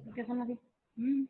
¿Por qué son así? Mm.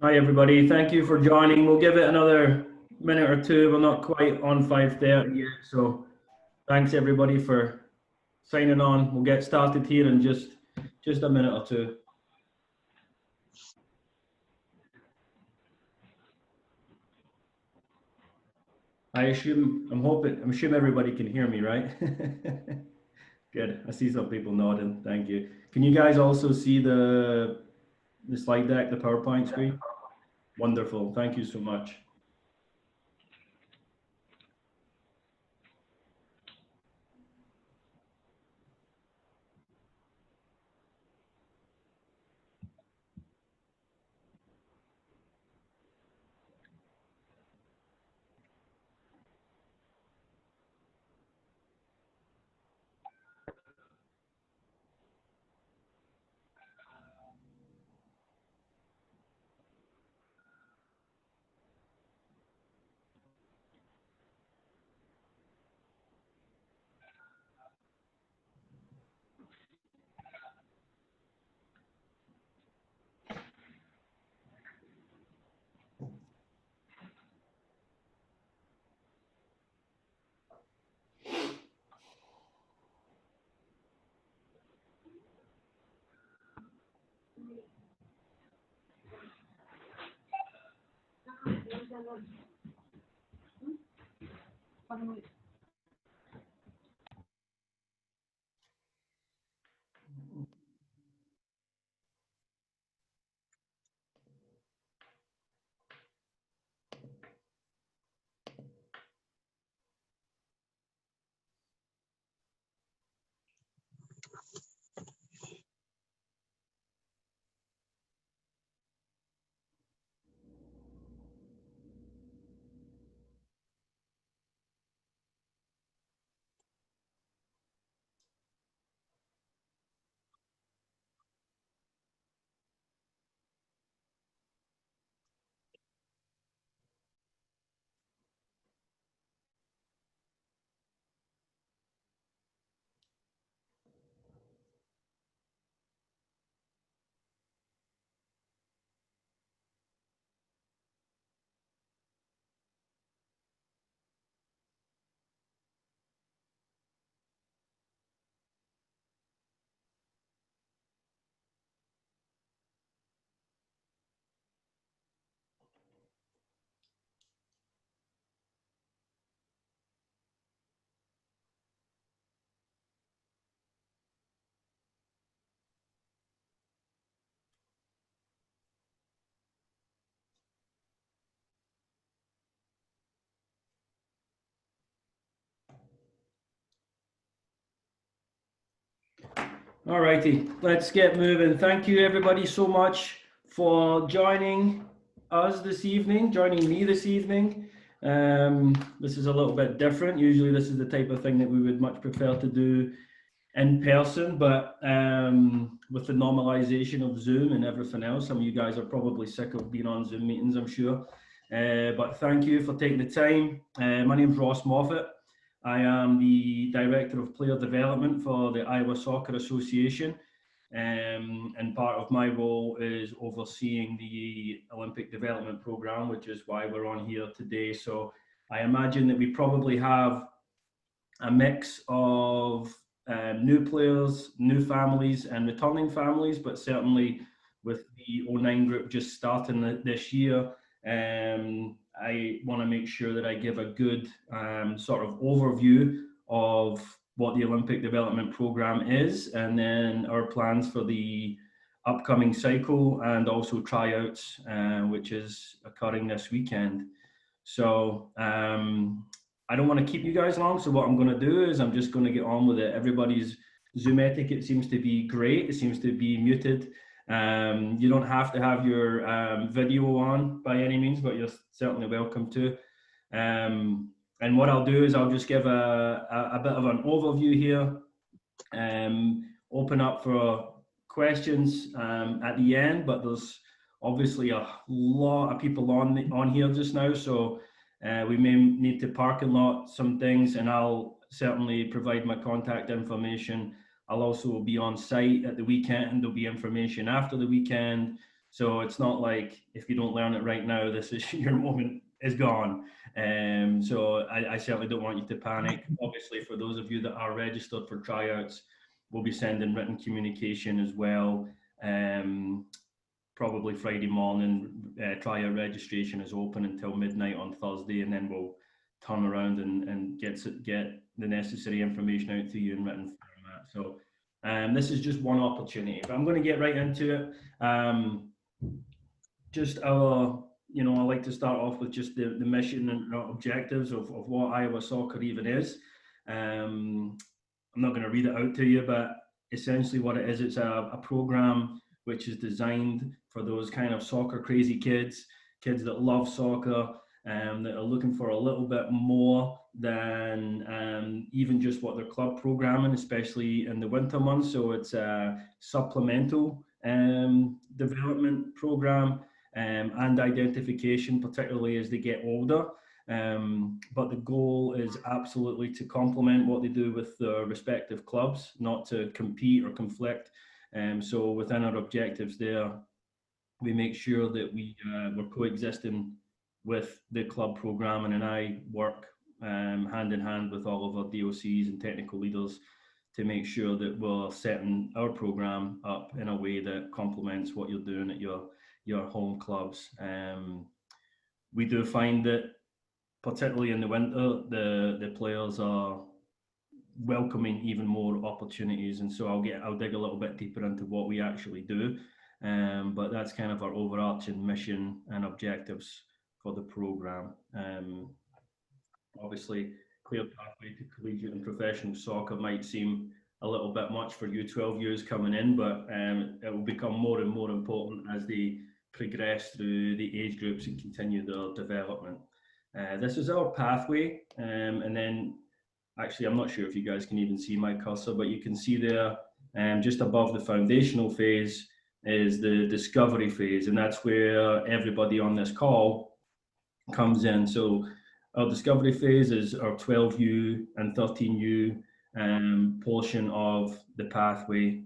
Hi, everybody. Thank you for joining. We'll give it another minute or two. We're not quite on 5:30 yet, so thanks everybody for signing on. We'll get started here in just a minute or two. I'm assuming everybody can hear me, right? Good. I see some people nodding. Thank you. Can you guys also see the slide deck, the PowerPoint screen? Wonderful. Thank you so much. All righty, let's get moving. Thank you everybody so much for joining us this evening, joining me this evening. This is a little bit different. Usually this is the type of thing that we would much prefer to do in person, but with the normalization of Zoom and everything else, some of you guys are probably sick of being on Zoom meetings, I'm sure. But thank you for taking the time. My name's Ross Moffat. I am the Director of Player Development for the Iowa Soccer Association. And part of my role is overseeing the Olympic Development Program, which is why we're on here today. So I imagine that we probably have a mix of new players, new families, and returning families, but certainly with the 09 group just starting this year, I want to make sure that I give a good sort of overview of what the Olympic Development Program is, and then our plans for the upcoming cycle and also tryouts, which is occurring this weekend. So I don't want to keep you guys long. So what I'm going to do is I'm just going to get on with it. Everybody's Zoom etiquette seems to be great. It seems to be muted. You don't have to have your video on by any means, but you're certainly welcome to. And what I'll do is I'll just give a bit of an overview here, open up for questions at the end, but there's obviously a lot of people on here just now, so we may need to park and lot some things, and I'll certainly provide my contact information. I'll also be on site at the weekend, and there'll be information after the weekend. So it's not like if you don't learn it right now, this is your moment is gone. So I certainly don't want you to panic. Obviously, for those of you that are registered for tryouts, we'll be sending written communication as well. Probably Friday morning. Tryout registration is open until midnight on Thursday, and then we'll turn around and get the necessary information out to you in written format. So this is just one opportunity, but I'm going to get right into it. Just our, I like to start off with just the mission and objectives of what Iowa Soccer even is. I'm not going to read it out to you, but essentially what it is, it's a program which is designed for those kind of soccer crazy kids that love soccer, that are looking for a little bit more than even just what their club programming, especially in the winter months. So it's a supplemental development program and identification, particularly as they get older. But the goal is absolutely to complement what they do with their respective clubs, not to compete or conflict. So within our objectives there, we make sure that we're coexisting with the club programming, and I work hand in hand with all of our DOCs and technical leaders to make sure that we're setting our program up in a way that complements what you're doing at your home clubs. We do find that particularly in the winter, the players are welcoming even more opportunities, and so I'll dig a little bit deeper into what we actually do, but that's kind of our overarching mission and objectives for the program. Obviously, clear pathway to collegiate and professional soccer might seem a little bit much for U12 years coming in, but it will become more and more important as they progress through the age groups and continue their development. This is our pathway, and then actually, I'm not sure if you guys can even see my cursor, but you can see there, just above the foundational phase is the discovery phase, and that's where everybody on this call comes in. So our discovery phase is our 12U and 13U portion of the pathway.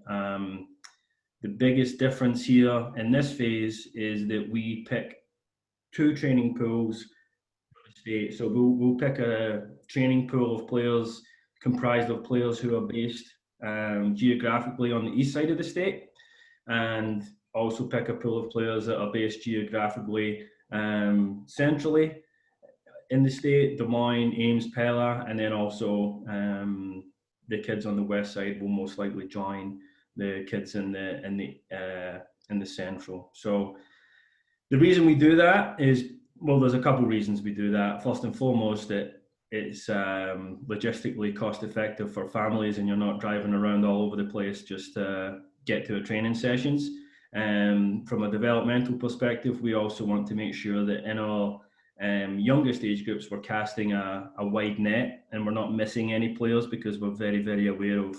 The biggest difference here in this phase is that we pick 2 training pools for the state. So we'll pick a training pool of players comprised of players who are based geographically on the east side of the state, and also pick a pool of players that are based geographically centrally in the state, Des Moines, Ames, Pella, and then also the kids on the west side will most likely join the kids in the central. So the reason we do that is, well, there's a couple of reasons we do that. First and foremost, that it's logistically cost effective for families, and you're not driving around all over the place just to get to a training sessions. From a developmental perspective, we also want to make sure that in our youngest age groups, we're casting a wide net and we're not missing any players, because we're very, very aware of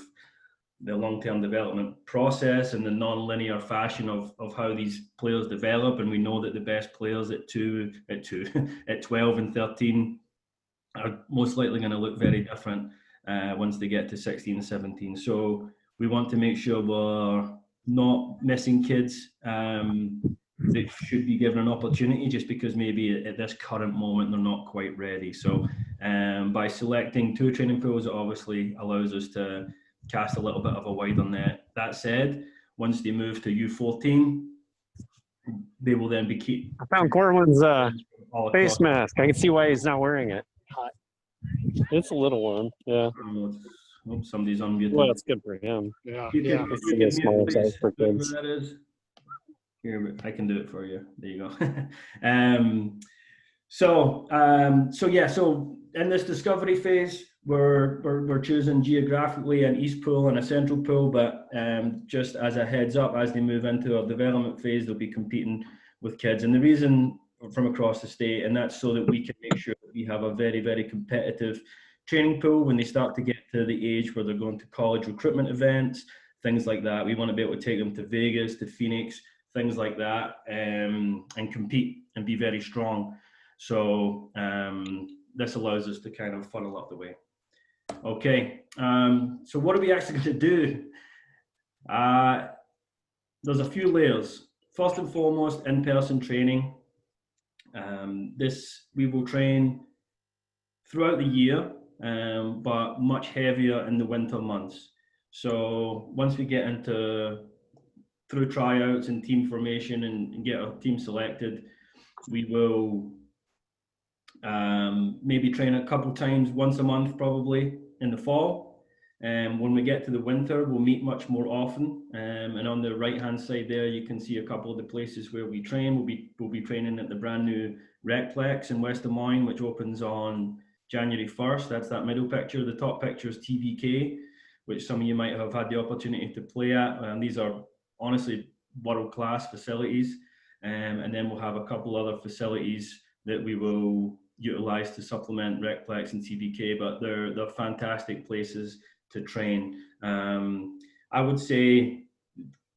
the long-term development process and the non-linear fashion of how these players develop. And we know that the best players at 12 and 13 are most likely going to look very different once they get to 16 and 17. So we want to make sure we're not missing kids that should be given an opportunity just because maybe at this current moment they're not quite ready. So by selecting 2 training pools, it obviously allows us to cast a little bit of a wider net. That said, once they move to U14, they will then be I found Corwin's face mask. I can see why he's not wearing it. It's a little one, yeah. Oh, somebody's unmuted. Well, it's good for him. Yeah, yeah. It's a smaller size for kids. That is. Here, I can do it for you. There you go. So in this discovery phase, we're choosing geographically an east pool and a central pool, but just as a heads up, as they move into our development phase, they'll be competing with kids. And the reason from across the state, and that's so that we can make sure that we have a very, very competitive training pool when they start to get to the age where they're going to college recruitment events, things like that. We want to be able to take them to Vegas, to Phoenix, things like that, and compete and be very strong. So this allows us to kind of funnel up the way. Okay, so what are we actually going to do? There's a few layers. First and foremost, in-person training. We will train throughout the year, but much heavier in the winter months. So once we get through tryouts and team formation and get our team selected, we will maybe train a couple times, once a month probably in the fall. When we get to the winter, we'll meet much more often. And on the right-hand side there, you can see a couple of the places where we train. We'll be training at the brand new Recplex in West Des Moines, which opens on January 1st. That's that middle picture. The top picture is TVK, which some of you might have had the opportunity to play at. And these are honestly world-class facilities. And then we'll have a couple other facilities that we will utilize to supplement Recplex and TVK, but they're fantastic places to train. I would say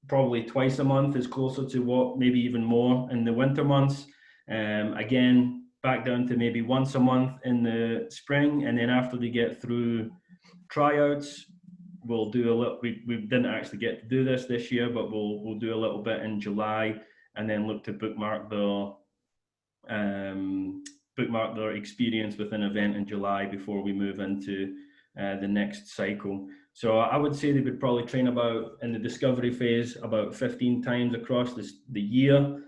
probably twice a month is closer to what, maybe even more in the winter months. Again, back down to maybe once a month in the spring, and then after they get through tryouts, we'll do a little. We didn't actually get to do this year, but we'll do a little bit in July, and then look to bookmark their experience with an event in July before we move into the next cycle. So I would say they would probably train about, in the discovery phase, about 15 times across the year.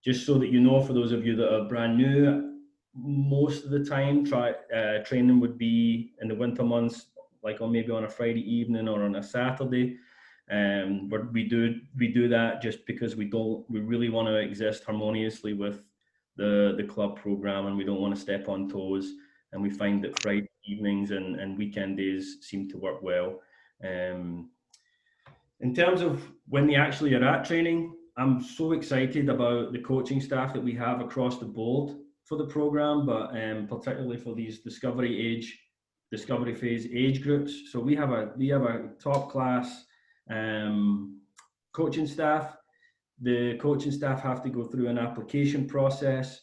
Just so that you know, for those of you that are brand new, most of the time training would be in the winter months, like maybe on a Friday evening or on a Saturday. But we do that just because we really want to exist harmoniously with the club program, and we don't want to step on toes. And we find that Friday evenings and weekend days seem to work well. In terms of when they actually are at training, I'm so excited about the coaching staff that we have across the board for the program, but particularly for these discovery phase age groups. So we have a top class coaching staff. The coaching staff have to go through an application process,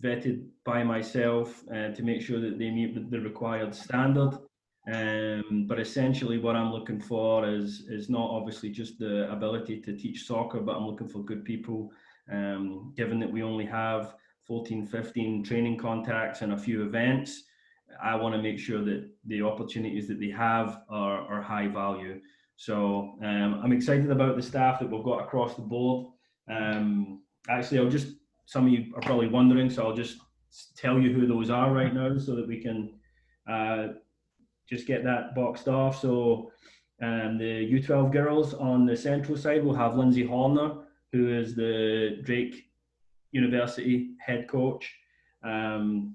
vetted by myself to make sure that they meet the required standard. But essentially what I'm looking for is not obviously just the ability to teach soccer, but I'm looking for good people. Given that we only have 14, 15 training contacts and a few events, I want to make sure that the opportunities that they have are high value. So I'm excited about the staff that we've got across the board. Actually, some of you are probably wondering, so I'll just tell you who those are right now so that we can just get that boxed off. So the U12 girls on the central side will have Lindsay Horner, who is the Drake University head coach. The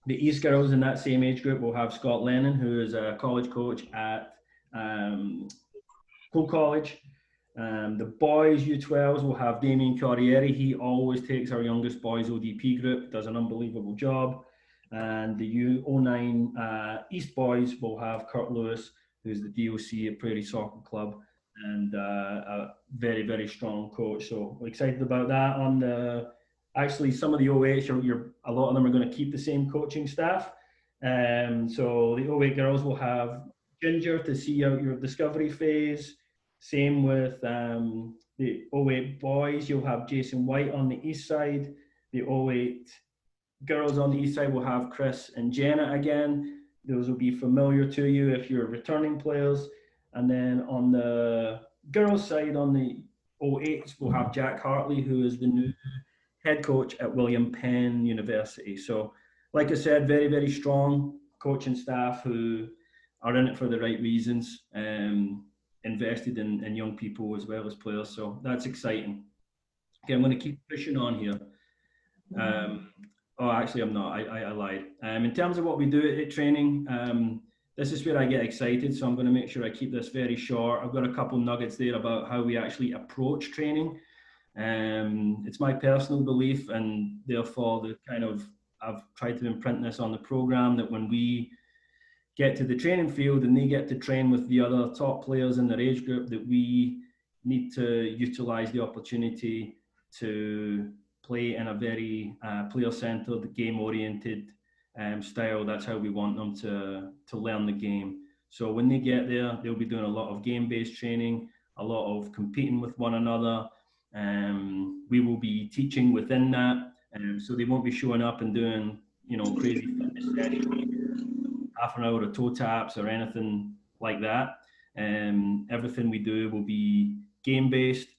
East girls in that same age group will have Scott Lennon, who is a college coach at Hull College. The boys U12s will have Damien Corriere. He always takes our youngest boys ODP group, does an unbelievable job. And the U09 East boys will have Kurt Lewis, who's the DOC at Prairie Soccer Club, and a very, very strong coach. So we're excited about that. On the actually, some of the OH, a lot of them are going to keep the same coaching staff. So the O8 girls will have Ginger to see out your discovery phase. Same with the O8 boys. You'll have Jason White on the east side. The O8 girls on the east side will have Chris and Jenna again. Those will be familiar to you if you're returning players. And then on the girls' side, on the O8s, we'll have Jack Hartley, who is the new head coach at William Penn University. So, like I said, very, very strong coaching staff who are in it for the right reasons, invested in young people as well as players. So that's exciting. Okay, I'm going to keep pushing on here. Oh, actually, I'm not. I lied. In terms of what we do at training, this is where I get excited. So I'm going to make sure I keep this very short. I've got a couple nuggets there about how we actually approach training. It's my personal belief, and therefore I've tried to imprint this on the program, that when we get to the training field and they get to train with the other top players in their age group, that we need to utilize the opportunity to play in a very player-centered, game-oriented style. That's how we want them to learn the game. So when they get there, they'll be doing a lot of game-based training, a lot of competing with one another. We will be teaching within that, so they won't be showing up and doing, crazy fitness sessions, half an hour of toe taps or anything like that. Everything we do will be game-based,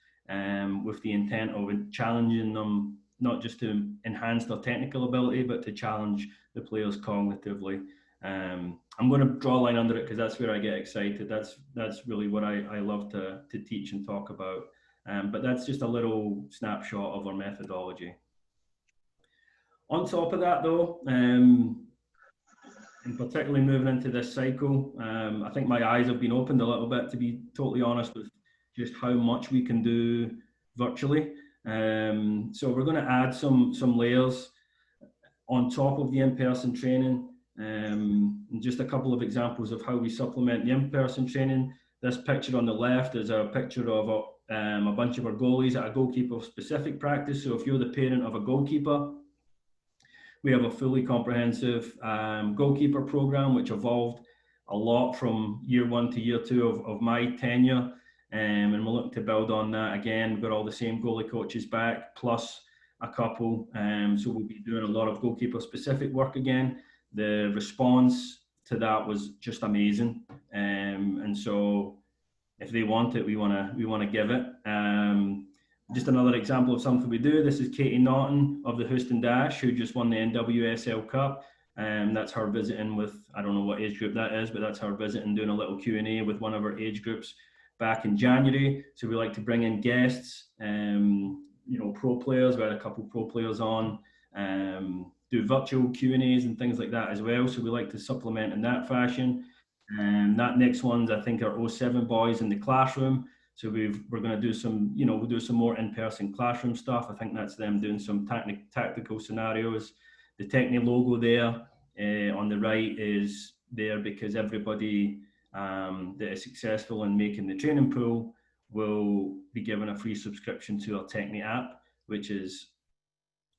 with the intent of challenging them, not just to enhance their technical ability, but to challenge the players cognitively. I'm going to draw a line under it because that's where I get excited. That's really what I love to teach and talk about. But that's just a little snapshot of our methodology. On top of that, though, and particularly moving into this cycle, I think my eyes have been opened a little bit, to be totally honest, with just how much we can do virtually. So we're going to add some layers on top of the in-person training. And just a couple of examples of how we supplement the in-person training. This picture on the left is a picture of a bunch of our goalies at a goalkeeper-specific practice. So if you're the parent of a goalkeeper, we have a fully comprehensive goalkeeper program, which evolved a lot from year 1 to year 2 of my tenure. And we're looking to build on that again. We've got all the same goalie coaches back, plus a couple. So we'll be doing a lot of goalkeeper-specific work again. The response to that was just amazing. And so if they want it, we want to give it. Just another example of something we do. This is Katie Naughton of the Houston Dash, who just won the NWSL Cup. That's her visiting with, I don't know what age group that is, but that's her visiting, doing a little Q&A with one of her age groups back in January. So we like to bring in guests, pro players. We had a couple pro players on, do virtual Q&As and things like that as well. So we like to supplement in that fashion. And that next one's, I think, our 07 boys in the classroom. So we're going to do some, we'll do some more in-person classroom stuff. I think that's them doing some tactical scenarios. The Techni logo there on the right is there because everybody that is successful in making the training pool will be given a free subscription to our Techni app, which is,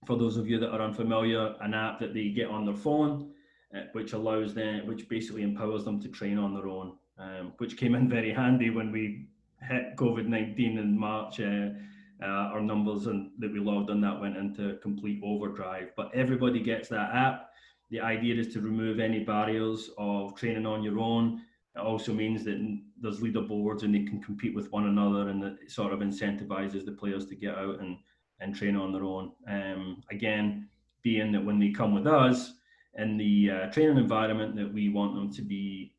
for those of you that are unfamiliar, an app that they get on their phone, which allows them, which basically empowers them to train on their own, which came in very handy when we hit COVID-19 in March. Our numbers that we logged on that went into complete overdrive. But everybody gets that app. The idea is to remove any barriers of training on your own. It also means that there's leaderboards and they can compete with one another, and it sort of incentivizes the players to get out and train on their own. Again, being that when they come with us in the training environment, that we want them to be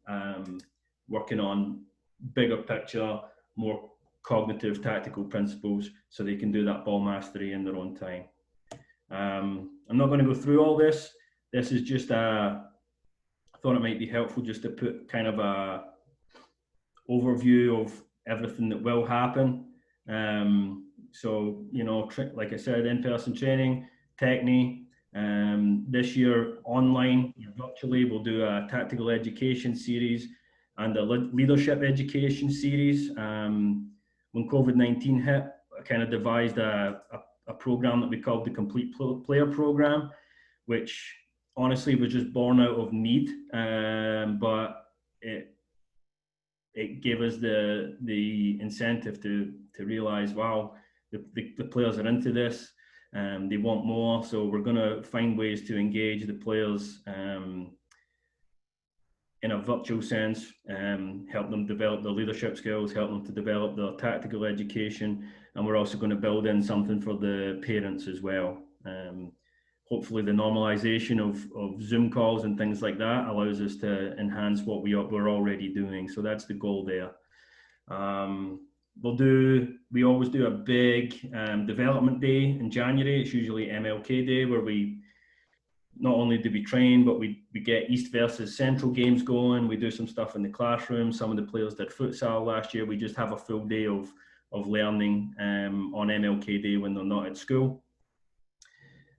working on bigger picture, more cognitive, tactical principles, so they can do that ball mastery in their own time. I'm not going to go through all this. This is just I thought it might be helpful just to put kind of a overview of everything that will happen. So, you know, like I said, in-person training, Techni. This year, online, virtually, we'll do a tactical education series and a leadership education series. When COVID-19 hit, I kind of devised a program that we called the Complete Player Program, which honestly was just born out of need, but it gave us the incentive to realize, wow, the players are into this, they want more. So we're going to find ways to engage the players in a virtual sense, help them develop their leadership skills, help them to develop their tactical education, and we're also going to build in something for the parents as well. Hopefully the normalization of Zoom calls and things like that allows us to enhance what we're already doing. So that's the goal there. We always do a big development day in January. It's usually MLK Day, where we not only do we train, but we get East versus Central games going. We do some stuff in the classroom. Some of the players did futsal last year. We just have a full day of learning on MLK Day when they're not at school.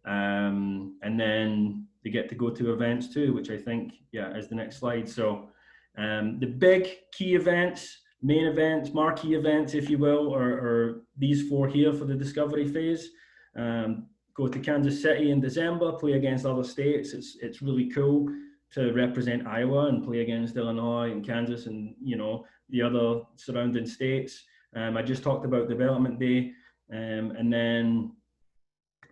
And then they get to go to events too, which I think, is the next slide. So the big key events, main events, marquee events, if you will, are these four here for the discovery phase. Go to Kansas City in December, play against other states. It's really cool to represent Iowa and play against Illinois and Kansas and, you know, the other surrounding states. I just talked about Development Day, and then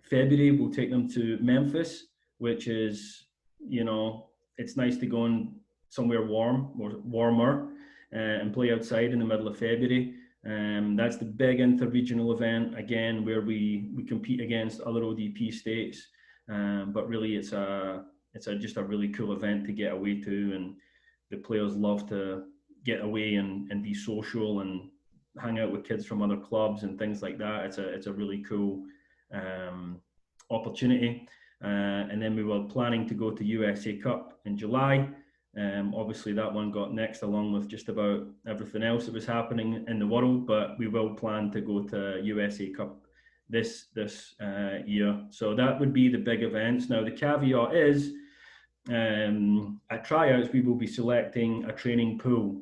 February we'll take them to Memphis, which is, you know, it's nice to go in somewhere warm or warmer and play outside in the middle of February. That's the big inter-regional event, again, where we compete against other ODP states. But really it's just a really cool event to get away to, and the players love to get away and be social and hang out with kids from other clubs and things like that. It's a really cool opportunity. And then we were planning to go to USA Cup in July. Obviously that one got next, along with just about everything else that was happening in the world, but we will plan to go to USA Cup this year. So that would be the big events. Now the caveat is, at tryouts we will be selecting a training pool.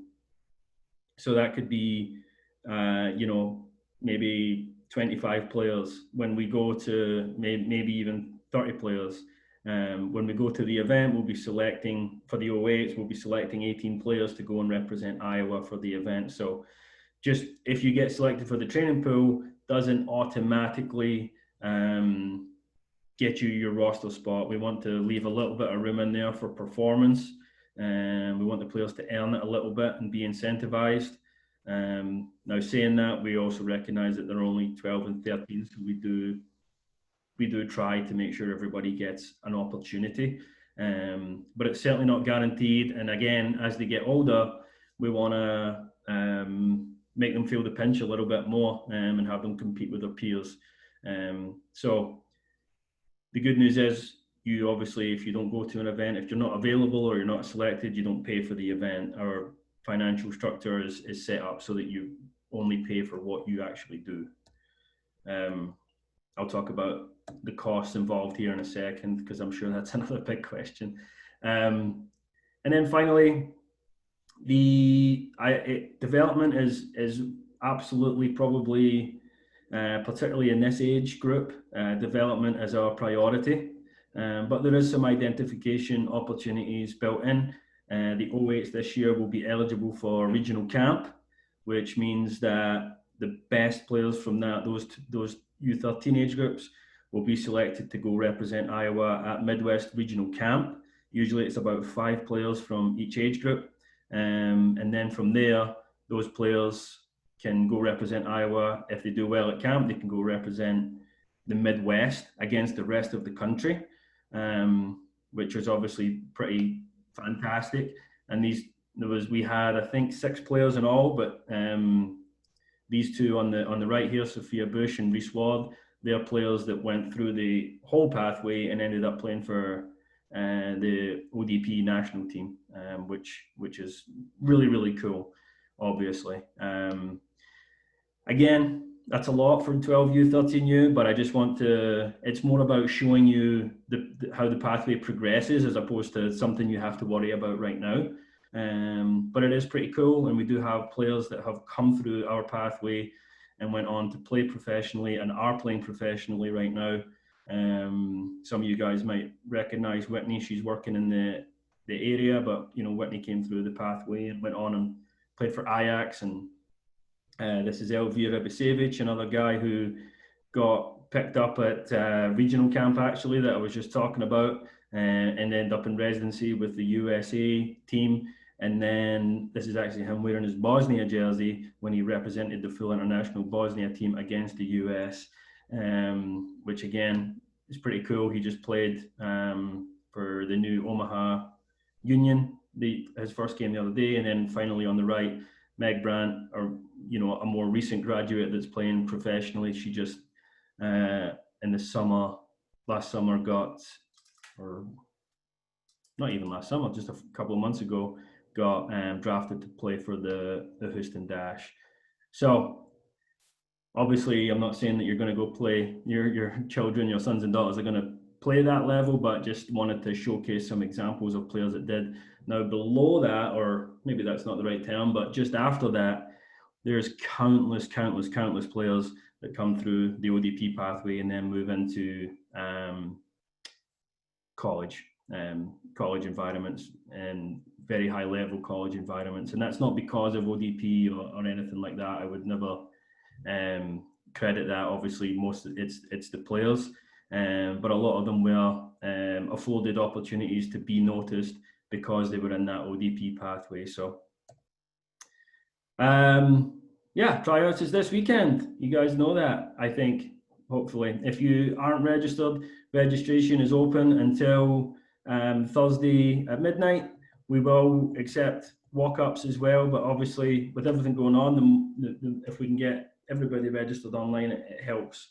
So that could be you know, maybe 25 players. When we go to maybe even 30 players. When we go to the event, we'll be selecting, for the 08s, we'll be selecting 18 players to go and represent Iowa for the event. So just if you get selected for the training pool, doesn't automatically get you your roster spot. We want to leave a little bit of room in there for performance, and we want the players to earn it a little bit and be incentivized. Now saying that, we also recognize that they're only 12 and 13, so we do try to make sure everybody gets an opportunity, but it's certainly not guaranteed. And again, as they get older, we want to make them feel the pinch a little bit more, and have them compete with their peers. So the good news is, you obviously, if you don't go to an event, if you're not available or you're not selected, you don't pay for the event. Our financial structure is set up so that you only pay for what you actually do. I'll talk about the costs involved here in a second, because I'm sure that's another big question. And then finally, development is absolutely, probably, particularly in this age group, development is our priority. But there is some identification opportunities built in. The 08s this year will be eligible for regional camp, which means that the best players from those U13 age groups will be selected to go represent Iowa at Midwest Regional Camp. Usually it's about 5 players from each age group. And then from there, those players can go represent Iowa. If they do well at camp, they can go represent the Midwest against the rest of the country, which is obviously pretty fantastic. And we had, I think, 6 players in all, but these two on the right here, Sophia Bush and Reese Ward, they're players that went through the whole pathway and ended up playing for the ODP national team, which is really, really cool, obviously. Again, that's a lot from 12U, 13U, but I just want to, it's more about showing you how the pathway progresses as opposed to something you have to worry about right now. But it is pretty cool, and we do have players that have come through our pathway and went on to play professionally and are playing professionally right now. Some of you guys might recognize Whitney. She's working in the area, but you know, Whitney came through the pathway and went on and played for Ajax. And this is Elvira Bisevic, another guy who got picked up at regional camp, actually, that I was just talking about, and ended up in residency with the USA team. And then this is actually him wearing his Bosnia jersey when he represented the full international Bosnia team against the US, which again is pretty cool. He just played for the new Omaha Union, his first game the other day. And then finally on the right, Meg Brandt, or you know, a more recent graduate that's playing professionally. She just in the last summer got, or not even last summer, just a couple of months ago, got drafted to play for the Houston Dash. So obviously, I'm not saying that you're going to go play, your children, your sons and daughters are going to play that level, but just wanted to showcase some examples of players that did. Now below that, or maybe that's not the right term, but just after that, there's countless players that come through the ODP pathway and then move into college environments, and very high level college environments. And that's not because of ODP or anything like that. I would never credit that. Obviously, it's the players, but a lot of them were afforded opportunities to be noticed because they were in that ODP pathway. So yeah, tryouts is this weekend. You guys know that, I think, hopefully. If you aren't registered, registration is open until Thursday at midnight. We will accept walk-ups as well, but obviously with everything going on, if we can get everybody registered online, it helps.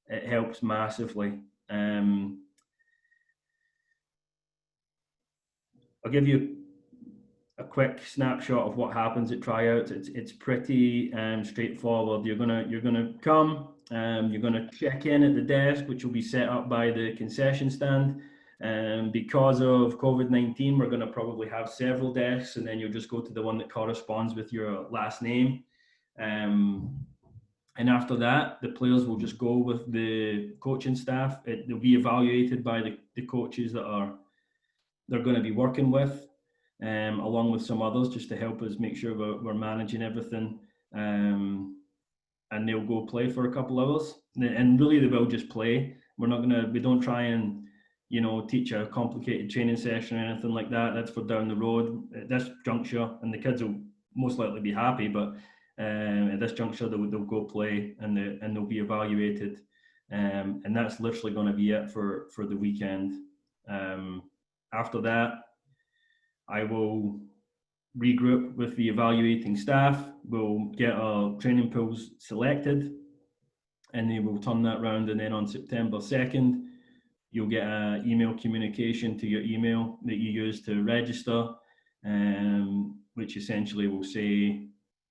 It helps massively. I'll give you a quick snapshot of what happens at tryouts. It's pretty straightforward. You're gonna come. You're gonna check in at the desk, which will be set up by the concession stand. Because of COVID-19, we're going to probably have several desks, and then you'll just go to the one that corresponds with your last name. And after that, the players will just go with the coaching staff. They'll be evaluated by the coaches that they're going to be working with, along with some others, just to help us make sure we're managing everything. And they'll go play for a couple hours, and really they will just play. We don't try and teach a complicated training session or anything like that. That's for down the road at this juncture, and the kids will most likely be happy, but at this juncture they'll go play and they'll be evaluated, and that's literally going to be it for the weekend. After that, I will regroup with the evaluating staff. We'll get our training pools selected, and they will turn that round, and then on September 2nd, you'll get an email communication to your email that you use to register, which essentially will say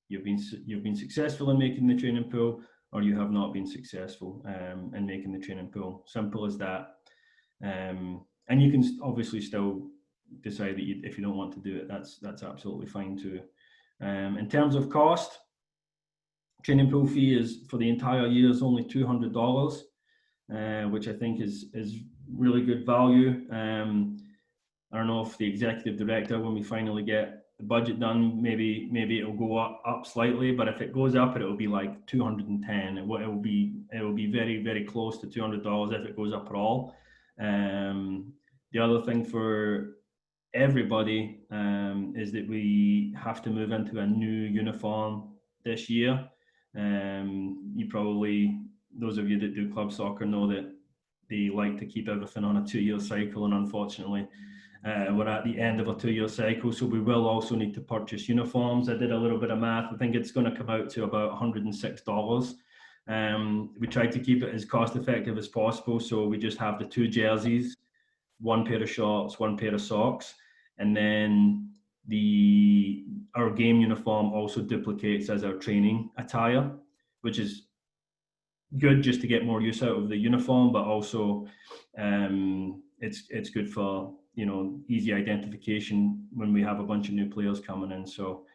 you've been successful in making the training pool, or you have not been successful in making the training pool. Simple as that. And you can obviously still decide that if you don't want to do it, that's absolutely fine too. In terms of cost, training pool fee is for the entire year is only $200. Which I think is really good value. I don't know if the executive director, when we finally get the budget done, maybe it'll go up slightly, but if it goes up, it'll be like 210. It will be very, very close to $200 if it goes up at all. The other thing for everybody is that we have to move into a new uniform this year. You probably, those of you that do club soccer know that they like to keep everything on a 2-year cycle, and unfortunately we're at the end of a 2-year cycle, so we will also need to purchase uniforms. I did a little bit of math. I think it's going to come out to about $106 We tried to keep it as cost effective as possible. So we just have the 2 jerseys, 1 pair of shorts, 1 pair of socks, and then our game uniform also duplicates as our training attire, which is good just to get more use out of the uniform, but also it's good for easy identification when we have a bunch of new players coming in. So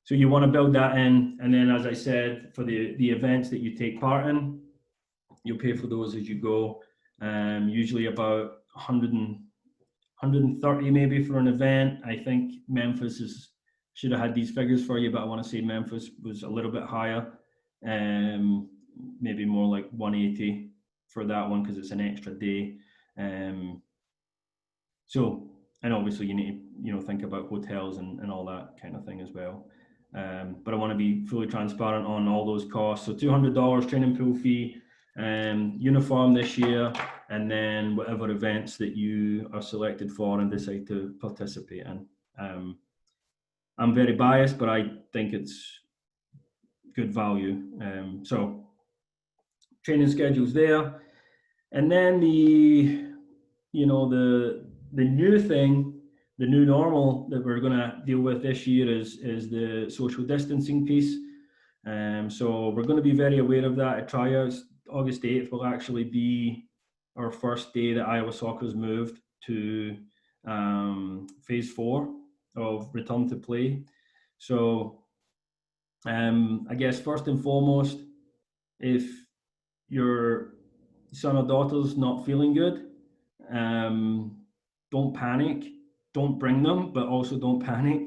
so you want to build that in, and then as I said, for the events that you take part in, you'll pay for those as you go. Usually about 130 maybe for an event. I think Memphis should have had these figures for you, but I want to say Memphis was a little bit higher. Maybe more like 180 for that one because it's an extra day. So, and obviously you need to think about hotels and all that kind of thing as well. But I want to be fully transparent on all those costs. So $200 training pool fee, uniform this year, and then whatever events that you are selected for and decide to participate in. I'm very biased, but I think it's good value. So training schedules there, and then the new thing, the new normal that we're going to deal with this year is the social distancing piece. So we're going to be very aware of that at tryouts. August 8th will actually be our first day that Iowa Soccer's moved to phase 4 of return to play. So I guess first and foremost, if your son or daughter's not feeling good, don't panic. Don't bring them, but also don't panic.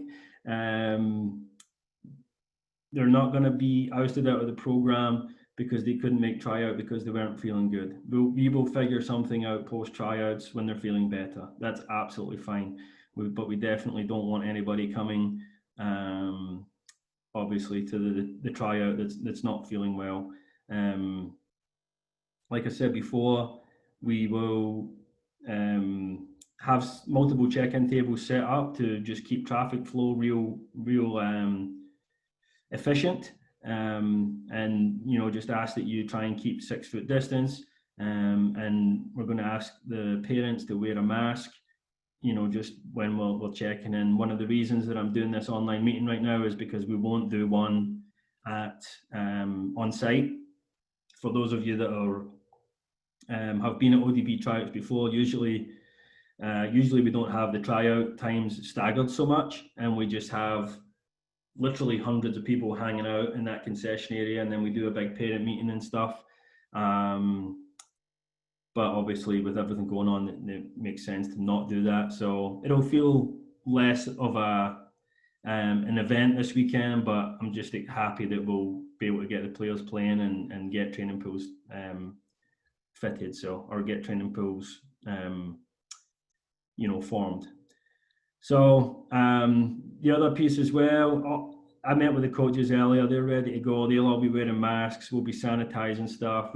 They're not going to be ousted out of the program because they couldn't make tryout because they weren't feeling good. We will figure something out post tryouts when they're feeling better. That's absolutely fine. But we definitely don't want anybody coming, obviously, to the tryout that's not feeling well. Like I said before, we will have multiple check-in tables set up to just keep traffic flow real efficient, and just ask that you try and keep 6 foot distance, and we're going to ask the parents to wear a mask just when we're checking in. One of the reasons that I'm doing this online meeting right now is because we won't do one at on site. For those of you that are have been at ODP tryouts before, usually we don't have the tryout times staggered so much, and we just have literally hundreds of people hanging out in that concession area, and then we do a big parent meeting and stuff. But obviously with everything going on, it makes sense to not do that. So it'll feel less of an event this weekend, but I'm just happy that we'll be able to get the players playing and get training pools fitted, or get training pools formed. So the other piece as well, I met with the coaches earlier. They're ready to go. They'll all be wearing masks. We'll be sanitizing stuff.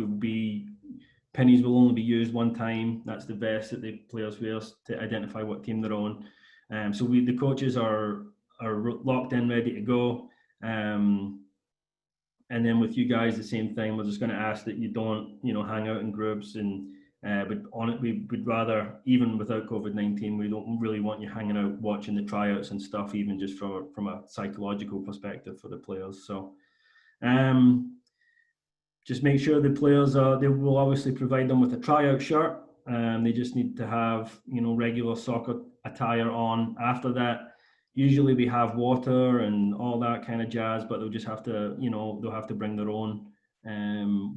Pennies will only be used one time. That's the vest that the players wear to identify what team they're on. So the coaches are locked in, ready to go. And then with you guys, the same thing. We're just going to ask that you don't, hang out in groups. But we'd rather, even without COVID-19, we don't really want you hanging out watching the tryouts and stuff, even just from a psychological perspective for the players. So just make sure the players they will obviously provide them with a tryout shirt. They just need to have, regular soccer attire on. After that, usually we have water and all that kind of jazz, but they'll just have to, they'll have to bring their own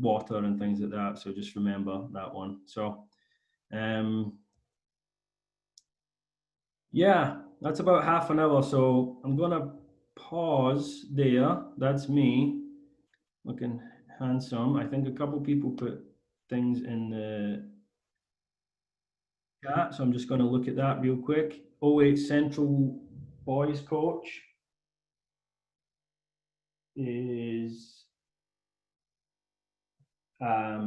water and things like that. So just remember that one. So yeah, that's about half an hour. So I'm gonna pause there. That's me looking handsome. I think a couple people put things in the chat, so I'm just going to look at that real quick. 08 Central boys coach is I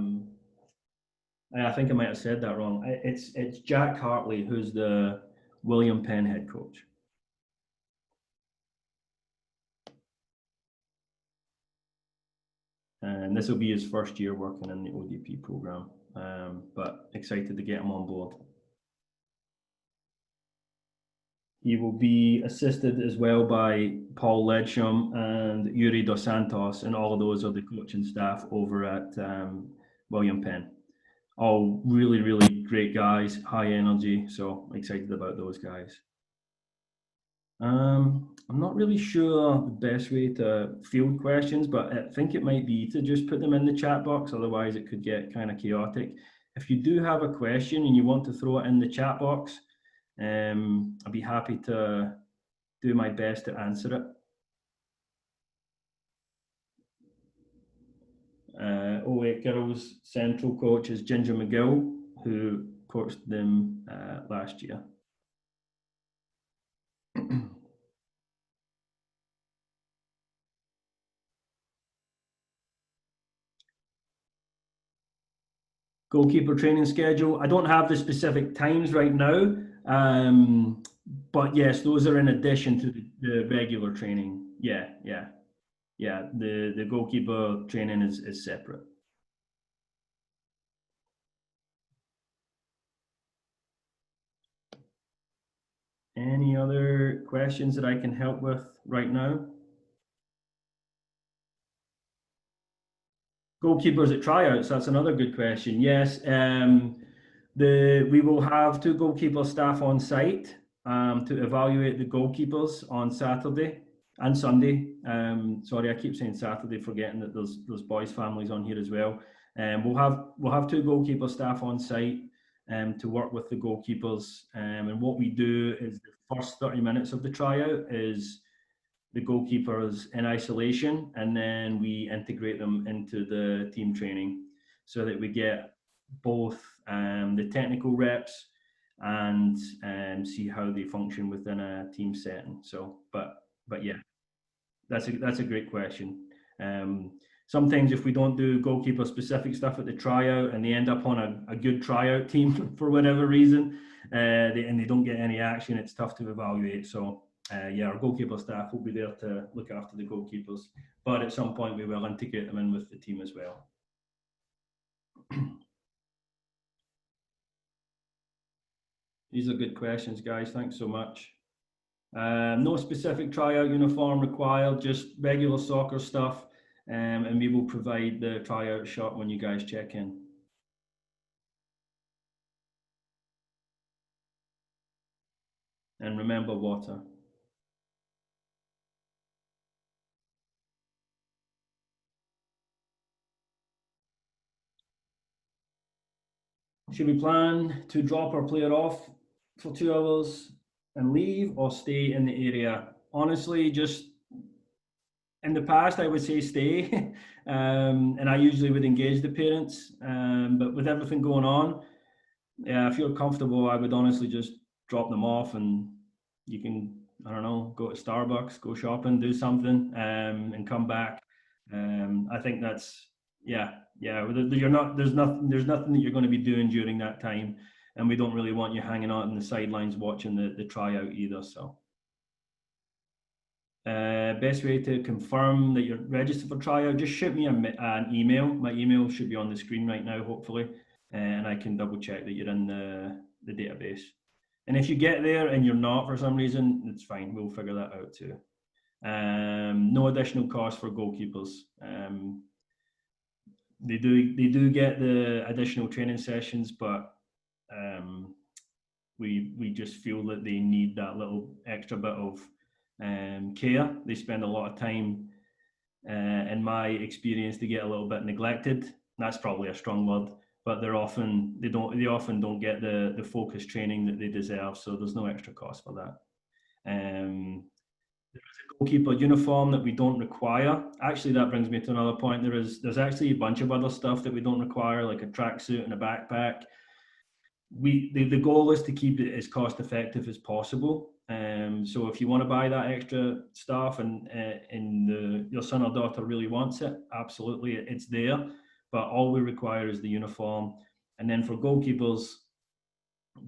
think I might have said that wrong. It's Jack Hartley, who's the William Penn head coach. And this will be his first year working in the ODP program, but excited to get him on board. He will be assisted as well by Paul Ledsham and Yuri Dos Santos, and all of those are the coaching staff over at William Penn. All really, really great guys, high energy, so excited about those guys. I'm not really sure the best way to field questions, but I think it might be to just put them in the chat box, otherwise it could get kind of chaotic. If you do have a question and you want to throw it in the chat box, I'll be happy to do my best to answer it. '08 Girls Central coach is Ginger McGill, who coached them last year. Goalkeeper training schedule. I don't have the specific times right now, but yes, those are in addition to the regular training. Yeah. The goalkeeper training is separate. Any other questions that I can help with right now? Goalkeepers at tryouts, that's another good question. Yes, we will have 2 goalkeeper staff on site to evaluate the goalkeepers on Saturday and Sunday. Sorry, I keep saying Saturday, forgetting that there's boys' families on here as well. We'll have 2 goalkeeper staff on site to work with the goalkeepers. And what we do is the first 30 minutes of the tryout is the goalkeepers in isolation, and then we integrate them into the team training so that we get both the technical reps and see how they function within a team setting. So, but yeah, that's a great question. Sometimes if we don't do goalkeeper specific stuff at the tryout and they end up on a good tryout team for whatever reason, and they don't get any action, it's tough to evaluate. So yeah, our goalkeeper staff will be there to look after the goalkeepers, but at some point we will integrate them in with the team as well. These are good questions, guys. Thanks so much. No specific tryout uniform required, just regular soccer stuff, and we will provide the tryout shot when you guys check in. And remember, water. Should we plan to drop our player off for 2 hours and leave, or stay in the area? Honestly, just in the past, I would say stay, and I usually would engage the parents. But with everything going on, yeah, if you're comfortable, I would honestly just drop them off, and you can, I don't know, go to Starbucks, go shopping, do something, and come back. I think that's yeah. You're not there's nothing that you're going to be doing during that time, and we don't really want you hanging out on the sidelines watching the tryout either. So. Best way to confirm that you're registered for tryout, just shoot me an email. My email should be on the screen right now, hopefully, and I can double check that you're in the database. And if you get there and you're not for some reason, it's fine. We'll figure that out too. No additional cost for goalkeepers. They do get the additional training sessions, but we just feel that they need that little extra bit of care. They spend a lot of time, in my experience, they get a little bit neglected. That's probably a strong word, but they often don't get the focused training that they deserve. So there's no extra cost for that. There is a goalkeeper uniform that we don't require. Actually, that brings me to another point. There's actually a bunch of other stuff that we don't require, like a tracksuit and a backpack. The goal is to keep it as cost effective as possible. So if you want to buy that extra stuff and your son or daughter really wants it, absolutely, it's there. But all we require is the uniform. And then for goalkeepers,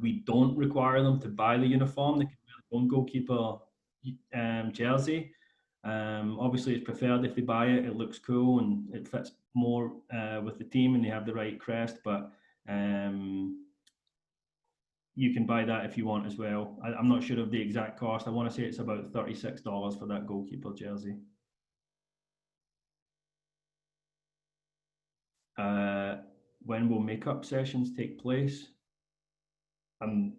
we don't require them to buy the uniform. They can wear their own goalkeeper jersey. Obviously, it's preferred if they buy it. It looks cool and it fits more with the team, and they have the right crest. But you can buy that if you want as well. I'm not sure of the exact cost. I want to say it's about $36 for that goalkeeper jersey. When will makeup sessions take place? I'm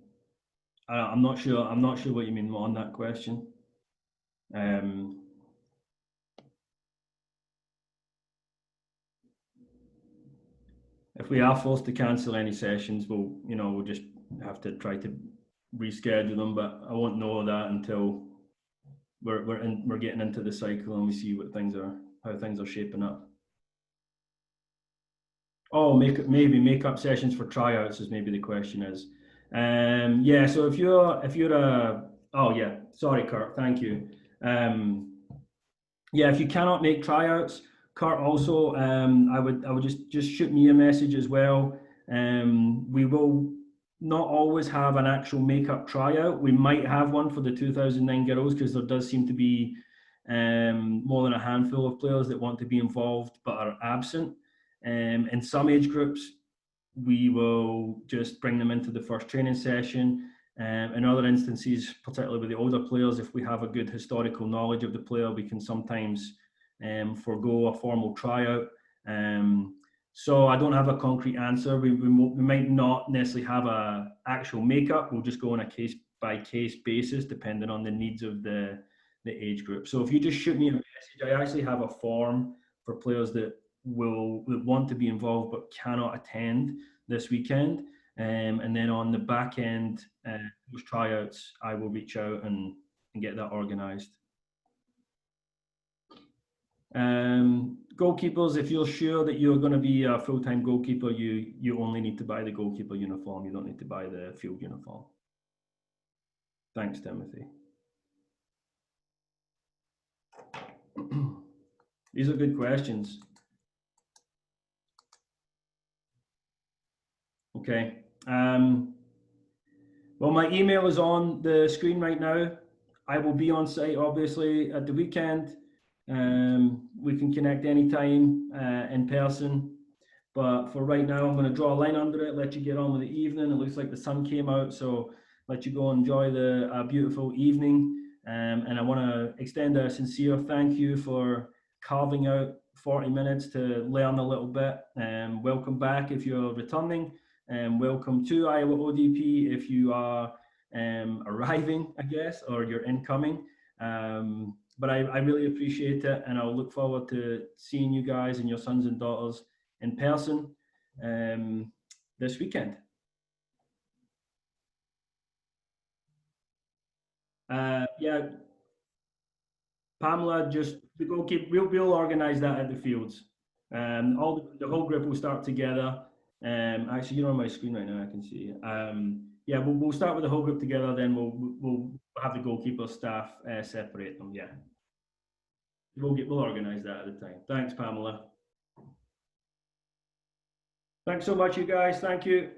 not sure. I'm not sure what you mean on that question. If we are forced to cancel any sessions, we'll just have to try to reschedule them. But I won't know that until we're getting into the cycle and we see how things are shaping up. Oh, maybe makeup sessions for tryouts is maybe the question is. Yeah. So if you're oh yeah, sorry, Kurt. Thank you. Yeah, if you cannot make tryouts, Kurt, also, I would just shoot me a message as well. We will not always have an actual makeup tryout. We might have one for the 2009 girls because there does seem to be more than a handful of players that want to be involved but are absent. In some age groups, we will just bring them into the first training session. In other instances, particularly with the older players, if we have a good historical knowledge of the player, we can sometimes forego a formal tryout. So I don't have a concrete answer. We might not necessarily have a actual makeup. We'll just go on a case by case basis, depending on the needs of the age group. So if you just shoot me a message, I actually have a form for players that want to be involved but cannot attend this weekend. And then on the back end, those tryouts, I will reach out and get that organised. Goalkeepers, if you're sure that you're going to be a full-time goalkeeper, you only need to buy the goalkeeper uniform. You don't need to buy the field uniform. Thanks, Timothy. These are good questions. Okay. Well, my email is on the screen right now. I will be on site, obviously, at the weekend. We can connect anytime in person. But for right now, I'm going to draw a line under it, let you get on with the evening. It looks like the sun came out, so let you go enjoy the beautiful evening. And I want to extend a sincere thank you for carving out 40 minutes to learn a little bit. Welcome back if you're returning. Welcome to Iowa ODP if you are arriving, I guess, or you're incoming. But I really appreciate it, and I'll look forward to seeing you guys and your sons and daughters in person this weekend. Yeah, Pamela, just the goalkeeper. We'll organise that at the fields. The whole group will start together. Actually, you're on my screen right now. I can see. Yeah, we'll start with the whole group together. Then we'll have the goalkeeper staff separate them. Yeah, we'll organise that at the time. Thanks, Pamela. Thanks so much, you guys. Thank you.